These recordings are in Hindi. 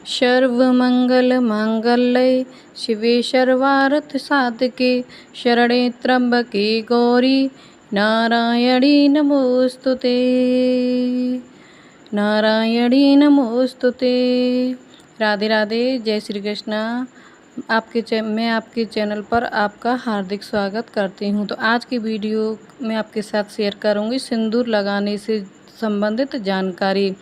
सर्वमंगलमांगल्ये शिवे सर्वार्थसाधके शरणे त्र्यंबके गौरी नारायणी नमोस्तुते। नारायणी नमोस्तुते। राधे राधे, जय श्री कृष्णा। मैं आपके चैनल पर आपका हार्दिक स्वागत करती हूं। तो आज की वीडियो में आपके साथ शेयर करूंगी सिंदूर लगाने से संबंधित जानकारी।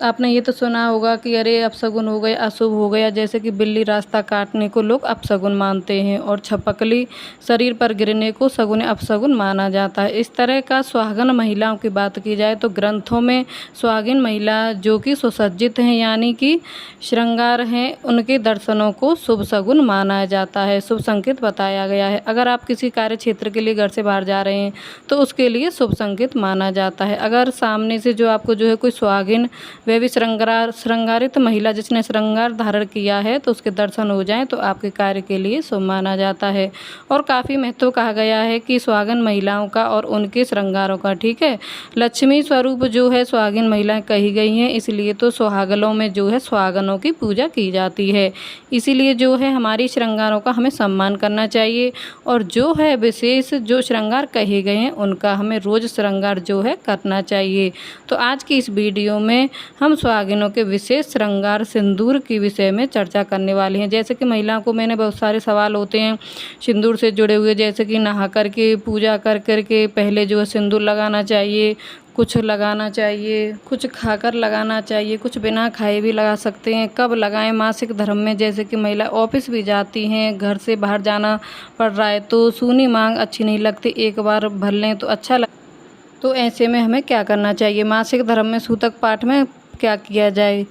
आपने ये तो सुना होगा कि अरे अपशगुन हो गया, अशुभ हो गया, जैसे कि बिल्ली रास्ता काटने को लोग अपशगुन मानते हैं और छपकली शरीर पर गिरने को सगुन अपशगुन माना जाता है। इस तरह का सुहागन महिलाओं की बात की जाए तो ग्रंथों में सुहागिन महिला जो कि सुसज्जित हैं यानी कि श्रृंगार हैं, उनके दर्शनों को शुभ सगुन माना जाता है, शुभ संकेत बताया गया है। अगर आप किसी कार्य क्षेत्र के लिए घर से बाहर जा रहे हैं तो उसके लिए शुभ संकेत माना जाता है। अगर सामने से जो आपको जो है कोई सुहागिन, वह भी श्रृंगारित महिला जिसने श्रृंगार धारण किया है, तो उसके दर्शन हो जाएं तो आपके कार्य के लिए शुभ माना जाता है। और काफ़ी महत्व कहा गया है कि सुहागन महिलाओं का और उनके श्रृंगारों का, ठीक है। लक्ष्मी स्वरूप जो है सुहागिन महिलाएं कही गई हैं, इसलिए तो सुहागनों में जो है सुहागनों की पूजा की जाती है। इसीलिए जो है हमारी श्रृंगारों का हमें सम्मान करना चाहिए और जो है विशेष जो श्रृंगार कहे गए हैं उनका हमें रोज़ श्रृंगार जो है करना चाहिए। तो आज की इस वीडियो में हम सुहागिनों के विशेष श्रृंगार सिंदूर के विषय में चर्चा करने वाले हैं। जैसे कि महिलाओं को मैंने बहुत सारे सवाल होते हैं सिंदूर से जुड़े हुए, जैसे कि नहा करके पूजा कर करके पहले जो है सिंदूर लगाना चाहिए, कुछ लगाना चाहिए, कुछ खाकर लगाना चाहिए, कुछ बिना खाए भी लगा सकते हैं, कब लगाएं मासिक धर्म में, जैसे कि महिला ऑफिस भी जाती हैं, घर से बाहर जाना पड़ रहा है तो सूनी मांग अच्छी नहीं लगती, एक बार भर लें तो अच्छा तो ऐसे में हमें क्या करना चाहिए, मासिक धर्म में सूतक पाठ में क्या किया जाए,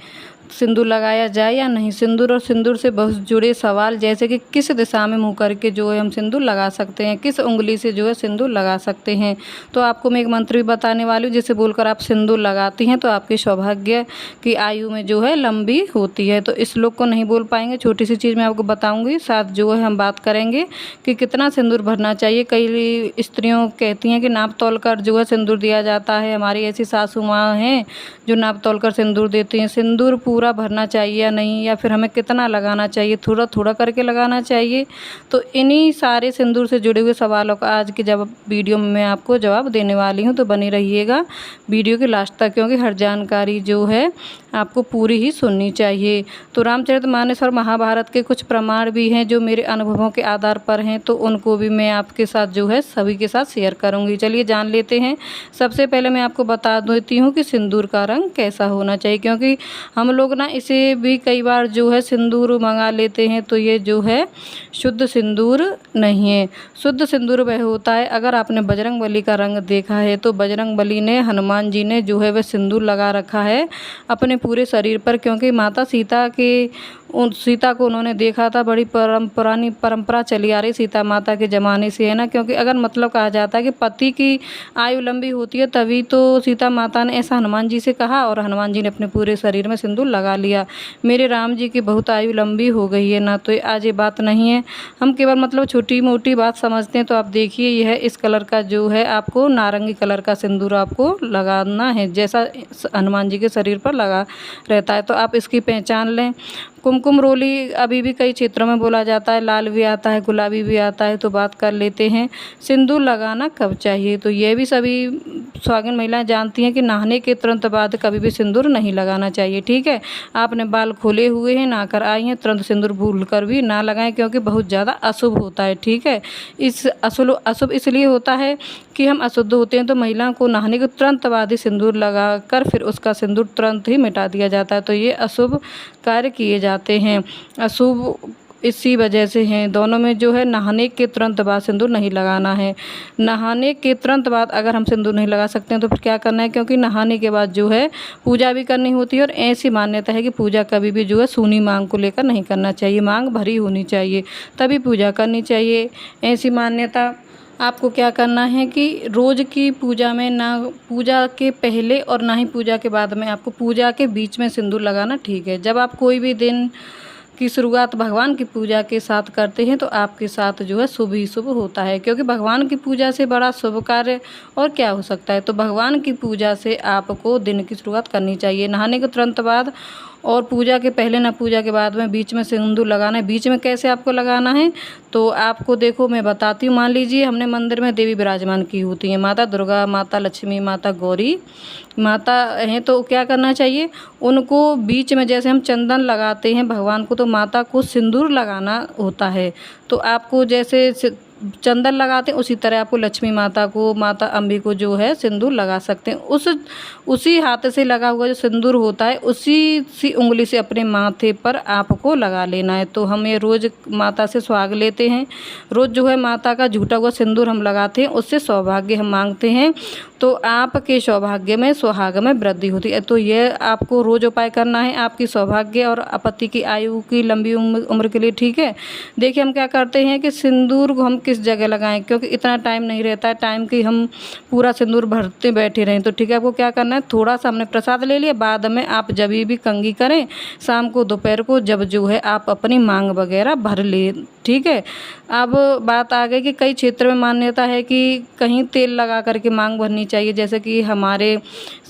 सिंदूर लगाया जाए या नहीं। सिंदूर और सिंदूर से बहुत जुड़े सवाल, जैसे कि किस दिशा में मुंह करके जो है हम सिंदूर लगा सकते हैं, किस उंगली से जो है सिंदूर लगा सकते हैं। तो आपको मैं एक मंत्र भी बताने वाली हूँ जिसे बोलकर आप सिंदूर लगाती हैं तो आपके सौभाग्य की आयु में जो है लंबी होती है। तो इस श्लोक को नहीं बोल पाएंगे, छोटी सी चीज़ मैं आपको बताऊँगी, साथ जो है हम बात करेंगे कि कितना सिंदूर भरना चाहिए। कई स्त्रियों कहती हैं कि नाप तोल कर जो है सिंदूर दिया जाता है। हमारी ऐसी सासू माँ हैं जो नाप तोल कर सिंदूर देती हैं। सिंदूर पूरा भरना चाहिए या नहीं, या फिर हमें कितना लगाना चाहिए, थोड़ा थोड़ा करके लगाना चाहिए। तो इन्हीं सारे सिंदूर से जुड़े हुए सवालों का आज की जब वीडियो में मैं आपको जवाब देने वाली हूँ। तो बनी रहिएगा वीडियो के लास्ट तक, क्योंकि हर जानकारी जो है आपको पूरी ही सुननी चाहिए। तो रामचरितमानस और महाभारत के कुछ प्रमाण भी हैं जो मेरे अनुभवों के आधार पर हैं, तो उनको भी मैं आपके साथ जो है सभी के साथ शेयर करूँगी। चलिए जान लेते हैं। सबसे पहले मैं आपको बता देती हूँ कि सिंदूर का रंग कैसा होना चाहिए, क्योंकि हम लोग ना इसे भी कई बार जो है सिंदूर मंगा लेते हैं तो ये जो है शुद्ध सिंदूर नहीं है। शुद्ध सिंदूर वह होता है, अगर आपने बजरंगबली का रंग देखा है तो बजरंगबली ने, हनुमान जी ने जो है वह सिंदूर लगा रखा है अपने पूरे शरीर पर, क्योंकि माता सीता को उन्होंने देखा था। बड़ी पुरानी परंपरा चली आ रही सीता माता के ज़माने से, है ना। क्योंकि अगर मतलब कहा जाता है कि पति की आयु लंबी होती है, तभी तो सीता माता ने ऐसा हनुमान जी से कहा और हनुमान जी ने अपने पूरे शरीर में सिंदूर लगा लिया। मेरे राम जी की बहुत आयु लंबी हो गई है ना, तो आज ये बात नहीं है, हम केवल मतलब छोटी मोटी बात समझते हैं। तो आप देखिए यह इस कलर का जो है आपको नारंगी कलर का सिंदूर आपको लगाना है, जैसा हनुमान जी के शरीर पर लगा रहता है। तो आप इसकी पहचान लें। कुमकुम रोली अभी भी कई क्षेत्रों में बोला जाता है, लाल भी आता है, गुलाबी भी आता है। तो बात कर लेते हैं सिंदूर लगाना कब चाहिए। तो ये भी सभी सुहागिन महिलाएं जानती हैं कि नहाने के तुरंत बाद कभी भी सिंदूर नहीं लगाना चाहिए, ठीक है। आपने बाल खोले हुए हैं, नहाकर आई हैं, तुरंत सिंदूर भूल कर भी ना लगाएं, क्योंकि बहुत ज़्यादा अशुभ होता है, ठीक है। इस अशुभ इसलिए होता है कि हम अशुद्ध होते हैं, तो महिलाओं को नहाने के तुरंत बाद ही सिंदूर लगाकर फिर उसका सिंदूर तुरंत ही मिटा दिया जाता है। तो ये अशुभ कार्य किए जाते हैं, अशुभ इसी वजह से हैं। दोनों में जो है नहाने के तुरंत बाद सिंदूर नहीं लगाना है। नहाने के तुरंत बाद अगर हम सिंदूर नहीं लगा सकते हैं तो फिर क्या करना है, क्योंकि नहाने के बाद जो है पूजा भी करनी होती है और ऐसी मान्यता है कि पूजा कभी भी जो है सूनी मांग को लेकर नहीं करना चाहिए, मांग भरी होनी चाहिए तभी पूजा करनी चाहिए, ऐसी मान्यता। आपको क्या करना है कि रोज़ की पूजा में ना पूजा के पहले और ना ही पूजा के बाद में, आपको पूजा के बीच में सिंदूर लगाना ठीक है। जब आप कोई भी दिन की शुरुआत भगवान की पूजा के साथ करते हैं तो आपके साथ जो है शुभ ही शुभ होता है, क्योंकि भगवान की पूजा से बड़ा शुभ कार्य और क्या हो सकता है। तो भगवान की पूजा से आपको दिन की शुरुआत करनी चाहिए नहाने के तुरंत बाद। और पूजा के पहले ना पूजा के बाद में बीच में सिंदूर लगाना है। बीच में कैसे आपको लगाना है तो आपको देखो मैं बताती हूँ। मान लीजिए हमने मंदिर में देवी विराजमान की होती हैं, माता दुर्गा, माता लक्ष्मी, माता गौरी माता हैं, तो क्या करना चाहिए, उनको बीच में जैसे हम चंदन लगाते हैं भगवान को, तो माता को सिंदूर लगाना होता है। तो आपको जैसे चंदन लगाते हैं उसी तरह आपको लक्ष्मी माता को, माता अम्बे को जो है सिंदूर लगा सकते हैं। उसी हाथ से लगा हुआ जो सिंदूर होता है उसी सी उंगली से अपने माथे पर आपको लगा लेना है। तो हम ये रोज़ माता से सुहाग लेते हैं, रोज़ जो है माता का झूठा हुआ सिंदूर हम लगाते हैं, उससे सौभाग्य हम मांगते हैं, तो आपके सौभाग्य में सुहाग में वृद्धि होती है। तो ये आपको रोज़ उपाय करना है आपकी सौभाग्य और पति की आयु की लंबी उम्र के लिए, ठीक है। देखिए हम क्या करते हैं कि सिंदूर को हम किस जगह लगाएं, क्योंकि इतना टाइम नहीं रहता है टाइम कि हम पूरा सिंदूर भरते बैठे रहें। तो ठीक है, आपको क्या करना है, थोड़ा सा हमने प्रसाद ले लिया, बाद में आप जब भी कंघी करें शाम को दोपहर को, जब जो है आप अपनी मांग वगैरह भर ले, ठीक है। अब बात आ गई कि कई क्षेत्र में मान्यता है कि कहीं तेल लगा करके मांग भरनी चाहिए। जैसे कि हमारे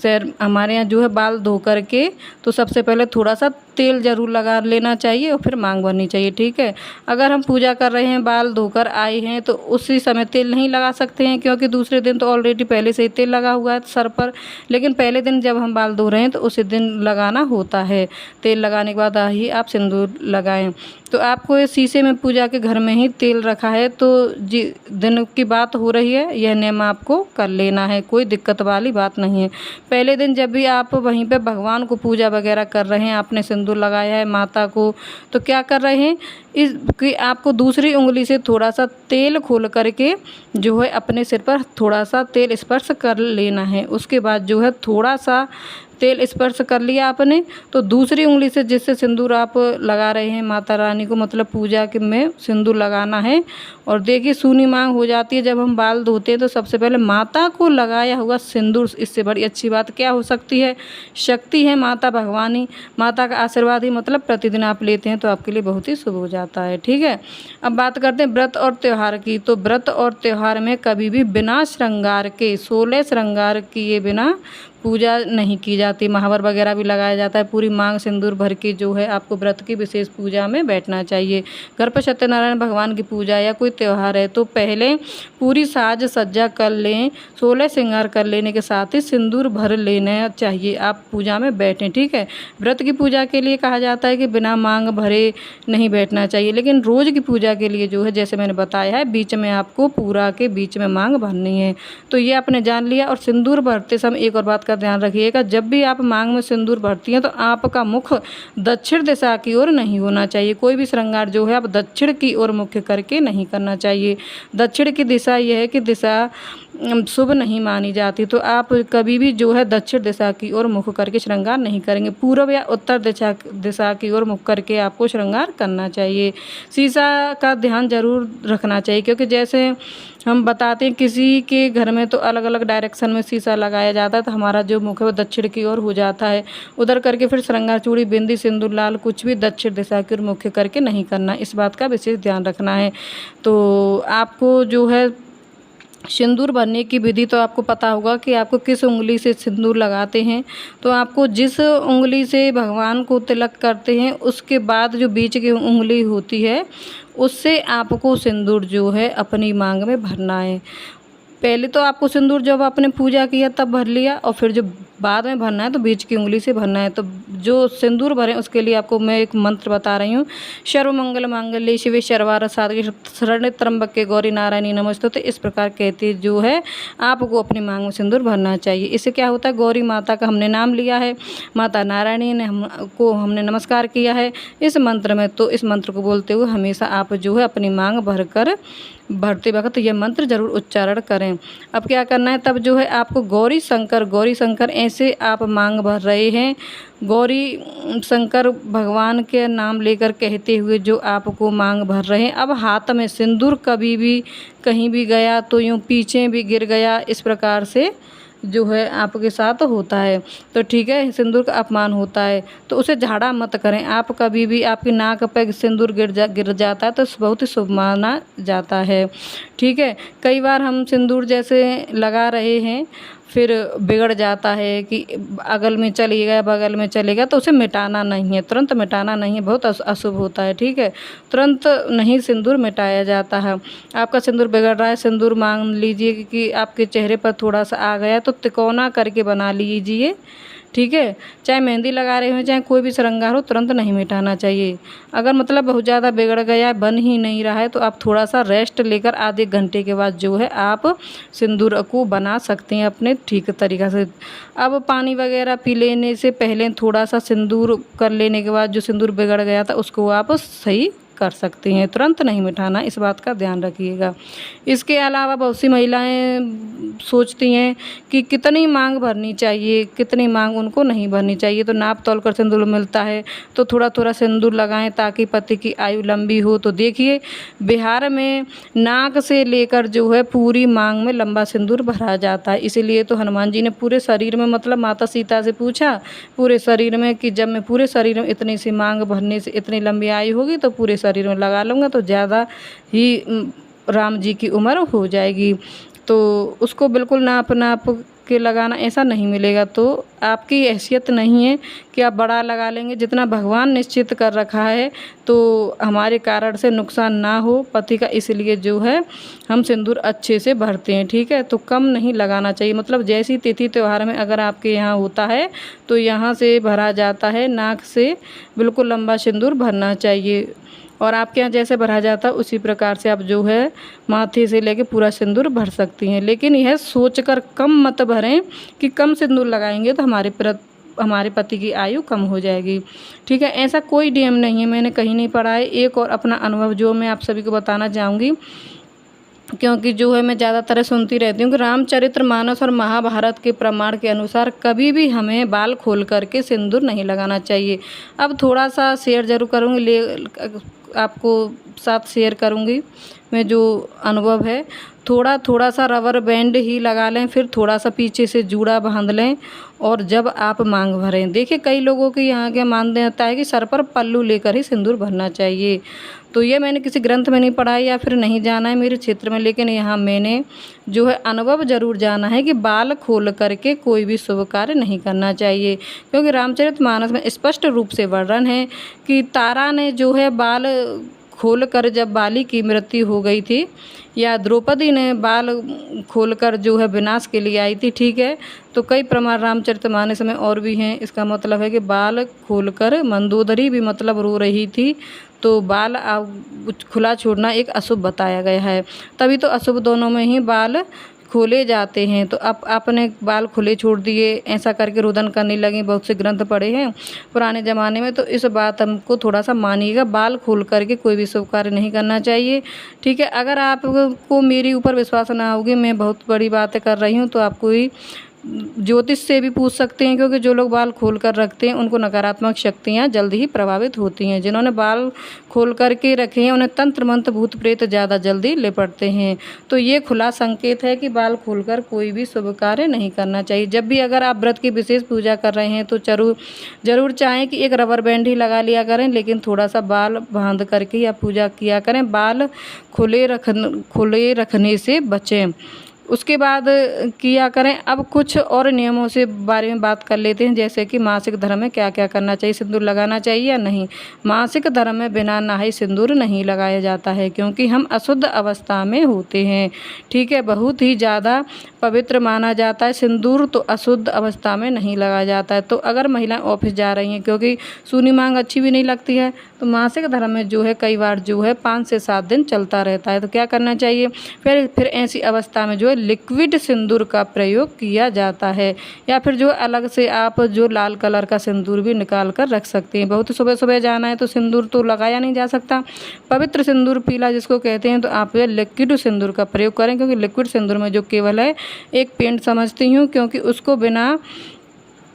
यहाँ जो है बाल धो करके तो सबसे पहले थोड़ा सा तेल ज़रूर लगा लेना चाहिए और फिर मांग भरनी चाहिए, ठीक है। अगर हम पूजा कर रहे हैं, बाल धोकर आए हैं, तो उसी समय तेल नहीं लगा सकते हैं, क्योंकि दूसरे दिन तो ऑलरेडी पहले से ही तेल लगा हुआ है सर पर। लेकिन पहले दिन जब हम बाल धो रहे हैं तो उसी दिन लगाना होता है। तेल लगाने के बाद ही आप सिंदूर लगाएं। तो आपको ये शीशे में पूजा के घर में ही तेल रखा है, तो जी दिन की बात हो रही है, यह नियम आपको कर लेना है, कोई दिक्कत वाली बात नहीं है। पहले दिन जब भी आप वहीं पे भगवान को पूजा वगैरह कर रहे हैं, आपने सिंदूर लगाया है माता को, तो क्या कर रहे हैं, इस कि आपको दूसरी उंगली से थोड़ा सा तेल खोल करके जो है अपने सिर पर थोड़ा सा तेल स्पर्श कर लेना है। उसके बाद जो है थोड़ा सा तेल स्पर्श कर लिया आपने, तो दूसरी उंगली से जिससे सिंदूर आप लगा रहे हैं माता रानी को, मतलब पूजा के में सिंदूर लगाना है। और देखिए सूनी मांग हो जाती है जब हम बाल धोते हैं, तो सबसे पहले माता को लगाया हुआ सिंदूर, इससे बड़ी अच्छी बात क्या हो सकती है। शक्ति है माता भगवानी, माता का आशीर्वाद ही मतलब प्रतिदिन आप लेते हैं तो आपके लिए बहुत ही शुभ हो जाता है, ठीक है। अब बात करते हैं व्रत और त्यौहार की। तो व्रत और त्यौहार में कभी भी बिना श्रृंगार के, 16 श्रृंगार किए बिना पूजा नहीं की जाती। महावर वगैरह भी लगाया जाता है, पूरी मांग सिंदूर भर के जो है आपको व्रत की विशेष पूजा में बैठना चाहिए। घर पर सत्यनारायण भगवान की पूजा या कोई त्यौहार है तो पहले पूरी साज सज्जा कर लें, 16 श्रृंगार कर लेने के साथ ही सिंदूर भर लेना चाहिए, आप पूजा में बैठें, ठीक है। व्रत की पूजा के लिए कहा जाता है कि बिना मांग भरे नहीं बैठना चाहिए, लेकिन रोज़ की पूजा के लिए जो है जैसे मैंने बताया है बीच में आपको पूरा के बीच में मांग भरनी है। तो ये आपने जान लिया। और सिंदूर भरते समय एक और बात का ध्यान रखिएगा, जब भी आप मांग में सिंदूर भरती हैं तो आपका मुख दक्षिण दिशा की ओर नहीं होना चाहिए। कोई भी श्रृंगार जो है आप दक्षिण की ओर मुख करके नहीं करना चाहिए। दक्षिण की दिशा यह है कि दिशा शुभ नहीं मानी जाती, तो आप कभी भी जो है दक्षिण दिशा की ओर मुख करके श्रृंगार नहीं करेंगे। पूर्व या उत्तर दिशा की ओर मुख करके आपको श्रृंगार करना चाहिए। शीशा का ध्यान जरूर रखना चाहिए, क्योंकि जैसे हम बताते हैं किसी के घर में तो अलग अलग डायरेक्शन में शीशा लगाया जाता है, तो हमारा जो मुख है वो दक्षिण की ओर हो जाता है। उधर करके फिर श्रृंगार, चूड़ी, बिंदी, सिंदूर, लाल कुछ भी दक्षिण दिशा की ओर मुख करके नहीं करना, इस बात का विशेष ध्यान रखना है। तो आपको जो है सिंदूर भरने की विधि तो आपको पता होगा कि आपको किस उंगली से सिंदूर लगाते हैं। तो आपको जिस उंगली से भगवान को तिलक करते हैं उसके बाद जो बीच की उंगली होती है उससे आपको सिंदूर जो है अपनी मांग में भरना है। पहले तो आपको सिंदूर जब आपने पूजा किया तब भर लिया, और फिर जब बाद में भरना है तो बीच की उंगली से भरना है। तो जो सिंदूर भरें उसके लिए आपको मैं एक मंत्र बता रही हूँ। सर्वमंगल मांगल्ये शिवे सर्वार्थ साधिके शरण्ये त्र्यंबके गौरी नारायणी नमोस्तुते। इस प्रकार कहते जो है आपको अपनी मांग में सिंदूर भरना चाहिए। इससे क्या होता है, गौरी माता का हमने नाम लिया है, माता नारायणी ने हमने नमस्कार किया है इस मंत्र में। तो इस मंत्र को बोलते हुए हमेशा आप जो है अपनी मांग भरते वक्त यह मंत्र जरूर उच्चारण करें। अब क्या करना है, तब जो है आपको गौरी शंकर ऐसे आप मांग भर रहे हैं, गौरी शंकर भगवान के नाम लेकर कहते हुए जो आपको मांग भर रहे हैं। अब हाथ में सिंदूर कभी भी कहीं भी गया तो यूँ पीछे भी गिर गया, इस प्रकार से जो है आपके साथ होता है तो ठीक है, सिंदूर का अपमान होता है तो उसे झाड़ा मत करें। आप कभी भी आपकी नाक पे सिंदूर गिर जाता है तो बहुत ही शुभ माना जाता है, ठीक है। कई बार हम सिंदूर जैसे लगा रहे हैं फिर बिगड़ जाता है कि अगल में चलेगा बगल में चलेगा, तो उसे मिटाना नहीं है, तुरंत मिटाना नहीं है, बहुत अशुभ होता है। ठीक है, तुरंत नहीं सिंदूर मिटाया जाता है। आपका सिंदूर बिगड़ रहा है, सिंदूर मान लीजिए कि आपके चेहरे पर थोड़ा सा आ गया, तो तिकोना करके बना लीजिए। ठीक है, चाहे मेहंदी लगा रहे हो चाहे कोई भी श्रृंगार हो, तुरंत नहीं मिटाना चाहिए। अगर मतलब बहुत ज़्यादा बिगड़ गया है, बन ही नहीं रहा है, तो आप थोड़ा सा रेस्ट लेकर आधे घंटे के बाद जो है आप सिंदूर को बना सकते हैं अपने ठीक तरीक़ा से। अब पानी वगैरह पी लेने से पहले थोड़ा सा सिंदूर कर लेने के बाद जो सिंदूर बिगड़ गया था उसको आप सही कर सकती हैं, तुरंत नहीं मिटाना, इस बात का ध्यान रखिएगा। इसके अलावा बहुत सी महिलाएं सोचती हैं कि कितनी मांग भरनी चाहिए, कितनी मांग उनको नहीं भरनी चाहिए, तो नाप तोल कर सिंदूर मिलता है तो थोड़ा थोड़ा सिंदूर लगाएं ताकि पति की आयु लंबी हो। तो देखिए, बिहार में नाक से लेकर जो है पूरी मांग में लंबा सिंदूर भरा जाता है। इसीलिए तो हनुमान जी ने पूरे शरीर में, मतलब माता सीता से पूछा पूरे शरीर में कि जब मैं पूरे शरीर में इतनी सी मांग भरने से इतनी लंबी आयु होगी तो पूरे शरीर में लगा लूँगा तो ज़्यादा ही राम जी की उम्र हो जाएगी। तो उसको बिल्कुल नाप नाप के लगाना ऐसा नहीं मिलेगा, तो आपकी हैसियत नहीं है कि आप बड़ा लगा लेंगे। जितना भगवान निश्चित कर रखा है तो हमारे कारण से नुकसान ना हो पति का, इसलिए जो है हम सिंदूर अच्छे से भरते हैं। ठीक है, तो कम नहीं लगाना चाहिए, मतलब जैसी तिथि त्यौहार में अगर आपके यहाँ होता है तो यहाँ से भरा जाता है, नाक से बिल्कुल लंबा सिंदूर भरना चाहिए। और आपके यहाँ जैसे भरा जाता है उसी प्रकार से आप जो है माथे से लेके पूरा सिंदूर भर सकती हैं। लेकिन यह सोचकर कम मत भरें कि कम सिंदूर लगाएंगे तो हमारे पति की आयु कम हो जाएगी। ठीक है, ऐसा कोई नियम नहीं है, मैंने कहीं नहीं पढ़ा है। एक और अपना अनुभव जो मैं आप सभी को बताना चाहूँगी, क्योंकि जो है मैं ज़्यादातर सुनती रहती हूँ कि रामचरितमानस और महाभारत के प्रमाण के अनुसार कभी भी हमें बाल खोल करके सिंदूर नहीं लगाना चाहिए। अब थोड़ा सा शेयर ज़रूर करूँगी, आपको साथ शेयर करूँगी मैं जो अनुभव है। थोड़ा थोड़ा सा रबर बैंड ही लगा लें, फिर थोड़ा सा पीछे से जूड़ा बांध लें और जब आप मांग भरें, देखिए कई लोगों के यहाँ क्या मान्यता है कि सर पर पल्लू लेकर ही सिंदूर भरना चाहिए। तो ये मैंने किसी ग्रंथ में नहीं पढ़ा है या फिर नहीं जाना है मेरे क्षेत्र में, लेकिन यहाँ मैंने जो है अनुभव ज़रूर जाना है कि बाल खोल करके कोई भी शुभ कार्य नहीं करना चाहिए। क्योंकि रामचरितमानस में स्पष्ट रूप से वर्णन है कि तारा ने जो है बाल खोलकर जब बाली की मृत्यु हो गई थी, या द्रौपदी ने बाल खोलकर जो है विनाश के लिए आई थी। ठीक है, तो कई प्रमाण रामचरितमानस में और भी हैं। इसका मतलब है कि बाल खोलकर मंदोदरी भी मतलब रो रही थी, तो बाल खुला छोड़ना एक अशुभ बताया गया है। तभी तो अशुभ दोनों में ही बाल खोले जाते हैं। तो अब आपने बाल खुले छोड़ दिए, ऐसा करके रुदन करने लगी, बहुत से ग्रंथ पढ़े हैं पुराने ज़माने में। तो इस बात हमको थोड़ा सा मानिएगा, बाल खोल करके कोई भी शुभ कार्य नहीं करना चाहिए। ठीक है, अगर आपको मेरे ऊपर विश्वास ना होगी, मैं बहुत बड़ी बातें कर रही हूँ, तो आप कोई ज्योतिष से भी पूछ सकते हैं, क्योंकि जो लोग बाल खोल कर रखते हैं उनको नकारात्मक शक्तियाँ जल्द ही प्रभावित होती हैं। जिन्होंने बाल खोल कर के रखे हैं उन्हें तंत्र मंत्र भूत प्रेत ज़्यादा जल्दी लिपटते हैं। तो ये खुला संकेत है कि बाल खोलकर कोई भी शुभ कार्य नहीं करना चाहिए। जब भी अगर आप व्रत की विशेष पूजा कर रहे हैं तो ज़रूर चाहें कि एक रबर बैंड ही लगा लिया करें, लेकिन थोड़ा सा बाल बांध करके या पूजा किया करें। बाल खुले रखने से बचें। उसके बाद किया करें। अब कुछ और नियमों से बारे में बात कर लेते हैं, जैसे कि मासिक धर्म में क्या क्या करना चाहिए, सिंदूर लगाना चाहिए या नहीं। मासिक धर्म में बिना नहाए सिंदूर नहीं लगाया जाता है, क्योंकि हम अशुद्ध अवस्था में होते हैं। ठीक है, बहुत ही ज़्यादा पवित्र माना जाता है। सिंदूर तो अशुद्ध अवस्था में नहीं लगाया जाता है। तो अगर महिलाएं ऑफिस जा रही हैं, क्योंकि सूनी मांग अच्छी भी नहीं लगती है, तो मासिक धर्म में जो है कई बार जो है 5 से 7 दिन चलता रहता है। तो क्या करना चाहिए, फिर ऐसी अवस्था में जो है लिक्विड सिंदूर का प्रयोग किया जाता है, या फिर जो अलग से आप जो लाल कलर का सिंदूर भी निकाल कर रख सकते हैं। बहुत सुबह सुबह जाना है तो सिंदूर तो लगाया नहीं जा सकता। पवित्र सिंदूर पीला जिसको कहते हैं, तो आप लिक्विड सिंदूर का प्रयोग करें, क्योंकि लिक्विड सिंदूर में जो केवल है एक पेंट समझती हूँ, क्योंकि उसको बिना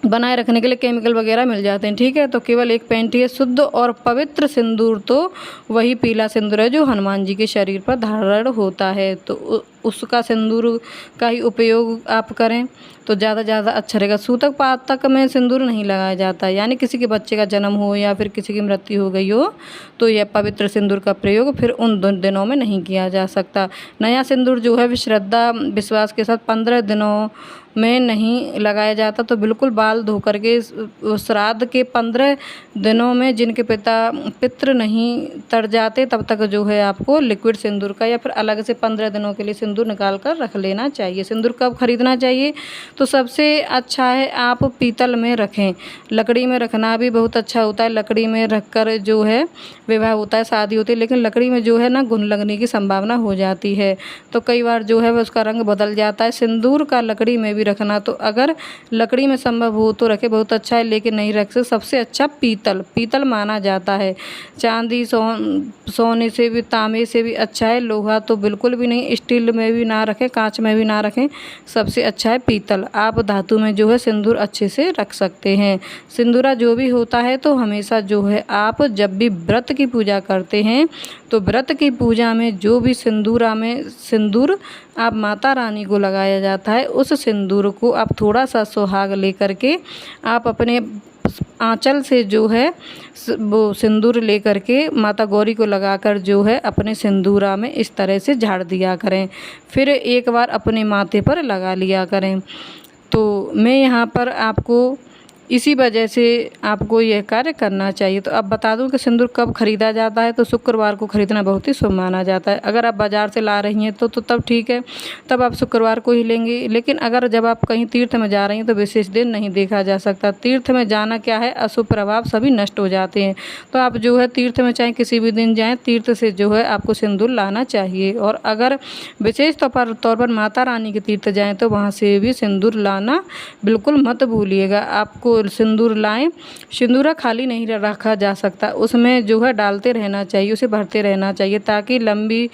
बनाए रखने के लिए केमिकल वगैरह मिल जाते हैं। ठीक है, तो केवल एक पेंट ही है। शुद्ध और पवित्र सिंदूर तो वही पीला सिंदूर है जो हनुमान जी के शरीर पर धारण होता है। तो उसका सिंदूर का ही उपयोग आप करें तो ज़्यादा अच्छा रहेगा। सूतक पातक में सिंदूर नहीं लगाया जाता, यानी किसी के बच्चे का जन्म हो या फिर किसी की मृत्यु हो गई हो तो यह पवित्र सिंदूर का प्रयोग फिर उन दिनों में नहीं किया जा सकता। नया सिंदूर जो है श्रद्धा विश्वास के साथ 15 दिनों में नहीं लगाया जाता। तो बिल्कुल बाल धो करके श्राद्ध के 15 दिनों में जिनके पितृ नहीं तर जाते तब तक जो है आपको लिक्विड सिंदूर का या फिर अलग से 15 दिनों के लिए सिंदूर निकाल कर रख लेना चाहिए। सिंदूर कब खरीदना चाहिए तो सबसे अच्छा है आप पीतल में रखें। लकड़ी में रखना भी बहुत अच्छा होता है, लकड़ी में रख कर जो है विवाह होता है, शादी होती है, लेकिन लकड़ी में जो है ना घुन लगने की संभावना हो जाती है, तो कई बार जो है उसका रंग बदल जाता है। सिंदूर का लकड़ी में भी रखना, तो अगर लकड़ी में संभव हो तो रखे, बहुत अच्छा है, लेकिन नहीं रख सकते सबसे अच्छा पीतल माना जाता है। चांदी सोने से भी तांबे से भी अच्छा है, लोहा तो बिल्कुल भी नहीं, स्टील में भी ना रखें, कांच में भी ना रखें, सबसे अच्छा है पीतल। आप धातु में जो है सिंदूर अच्छे से रख सकते हैं। सिंदूरा जो भी होता है तो हमेशा जो है आप जब भी व्रत की पूजा करते हैं तो व्रत की पूजा में जो भी सिंदूरा में सिंदूर आप माता रानी को लगाया जाता है, उस सिंदूर को आप थोड़ा सा सुहाग लेकर के आप अपने आंचल से जो है वो सिंदूर लेकर के माता गौरी को लगाकर जो है अपने सिंदूरा में इस तरह से झाड़ दिया करें, फिर एक बार अपने माथे पर लगा लिया करें। तो मैं यहाँ पर आपको इसी वजह से आपको यह कार्य करना चाहिए। तो अब बता दूं कि सिंदूर कब खरीदा जाता है, तो शुक्रवार को खरीदना बहुत ही शुभ माना जाता है। अगर आप बाज़ार से ला रही हैं तो तब ठीक है, तब आप शुक्रवार को ही लेंगे, लेकिन अगर जब आप कहीं तीर्थ में जा रही हैं तो विशेष दिन नहीं देखा जा सकता। तीर्थ में जाना क्या है, अशुभ प्रभाव सभी नष्ट हो जाते हैं। तो आप जो है तीर्थ में चाहे किसी भी दिन जाएँ, तीर्थ से जो है आपको सिंदूर लाना चाहिए। और अगर विशेष तौर पर माता रानी के तीर्थ जाएँ तो वहाँ से भी सिंदूर लाना बिल्कुल मत भूलिएगा। आपको सिंदूर लाएं, सिंदूरा खाली नहीं रखा जा सकता, उसमें जो है डालते रहना चाहिए, उसे भरते रहना चाहिए ताकि लंबी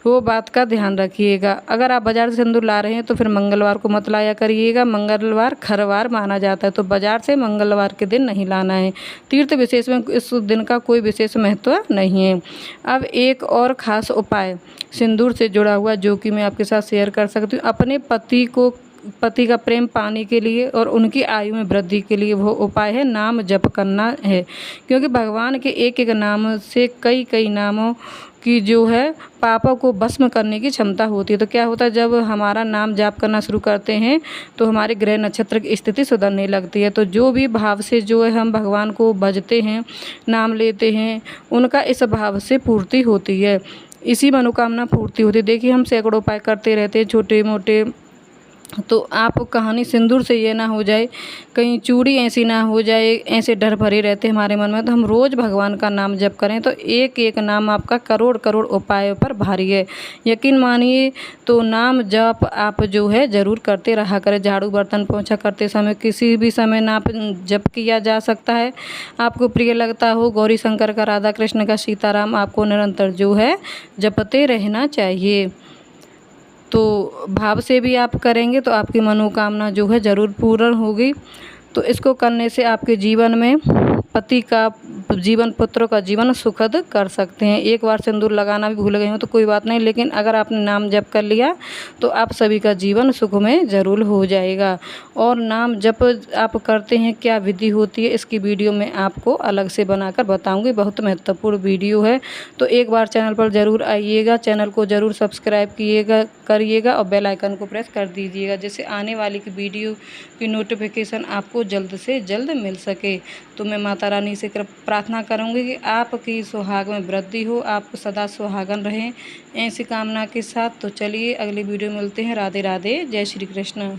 वो बात का ध्यान रखिएगा। अगर आप बाज़ार से सिंदूर ला रहे हैं तो फिर मंगलवार को मत लाया करिएगा, मंगलवार खरवार माना जाता है, तो बाज़ार से मंगलवार के दिन नहीं लाना है। तीर्थ विशेष में इस दिन का कोई विशेष महत्व नहीं है। अब एक और ख़ास उपाय सिंदूर से जुड़ा हुआ जो कि मैं आपके साथ शेयर कर सकती हूँ। अपने पति का प्रेम पाने के लिए और उनकी आयु में वृद्धि के लिए वो उपाय है नाम जप करना है, क्योंकि भगवान के एक एक नाम से कई नामों की जो है पापों को भस्म करने की क्षमता होती है। तो क्या होता है, जब हमारा नाम जाप करना शुरू करते हैं तो हमारे ग्रह नक्षत्र की स्थिति सुधरने लगती है। तो जो भी भाव से जो है हम भगवान को भजते हैं, नाम लेते हैं, उनका इस भाव से पूर्ति होती है, इसी मनोकामना पूर्ति होती है। देखिए हम सैकड़ों उपाय करते रहते हैं छोटे मोटे, तो आप कहानी सिंदूर से ये ना हो जाए, कहीं चूड़ी ऐसी ना हो जाए, ऐसे डर भरे रहते हमारे मन में। तो हम रोज़ भगवान का नाम जप करें तो एक एक नाम आपका करोड़ उपायों पर भारी है, यकीन मानिए। तो नाम जप आप जो है ज़रूर करते रहा करें। झाड़ू बर्तन पोंछा करते समय किसी भी समय नाम जप किया जा सकता है। आपको प्रिय लगता हो गौरी शंकर का, राधा कृष्ण का, सीताराम, आपको निरंतर जो है जपते रहना चाहिए। तो भाव से भी आप करेंगे तो आपकी मनोकामना जो है ज़रूर पूर्ण होगी। तो इसको करने से आपके जीवन में पति का जीवन, पुत्रों का जीवन सुखद कर सकते हैं। एक बार सिंदूर लगाना भी भूल गए हो तो कोई बात नहीं, लेकिन अगर आपने नाम जप कर लिया तो आप सभी का जीवन सुख में ज़रूर हो जाएगा। और नाम जप आप करते हैं, क्या विधि होती है, इसकी वीडियो मैं आपको अलग से बनाकर बताऊंगी, बहुत महत्वपूर्ण वीडियो है। तो एक बार चैनल पर ज़रूर आइएगा, चैनल को ज़रूर सब्सक्राइब करिएगा और बेल आइकन को प्रेस कर दीजिएगा, जिससे आने वाली की वीडियो की नोटिफिकेशन आपको जल्द से जल्द मिल सके। तो मैं माता रानी से प्रार्थना करूंगी कि आपकी सुहाग में वृद्धि हो, आप सदा सुहागन रहें, ऐसी कामना के साथ। तो चलिए अगली वीडियो मिलते हैं। राधे राधे, जय श्री कृष्ण।